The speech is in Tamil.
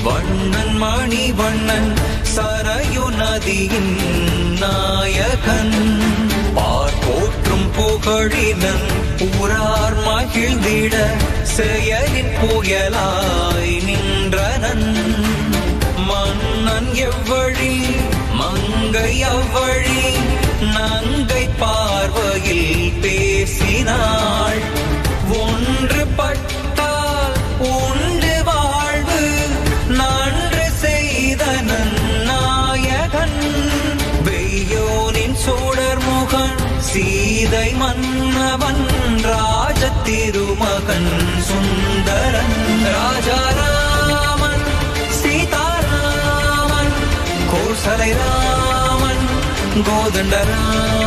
வண்ணன் மணிவண்ணன் சரையு நதியின் நாயகன் போற்றும் புகழினன் ஊரார் மகிழ்ந்திட செயலின் புயலாய் நின்றனன் மன்னன் எவ்வழி மங்கை அவ்வழி நங்கை பார்வையில் பேசினாள் ஒன்றுபட்டால் உண்டு வாழ்வு நன்று செய்தனன் நாயகன் வெய்யோனின் சோழர்முகன் சீதை மன்னவன் ராஜ திருமகன் சுந்தரன் ராஜாராமன் சீதாராமன் கோசலை ராமன் கோதண்டராமன்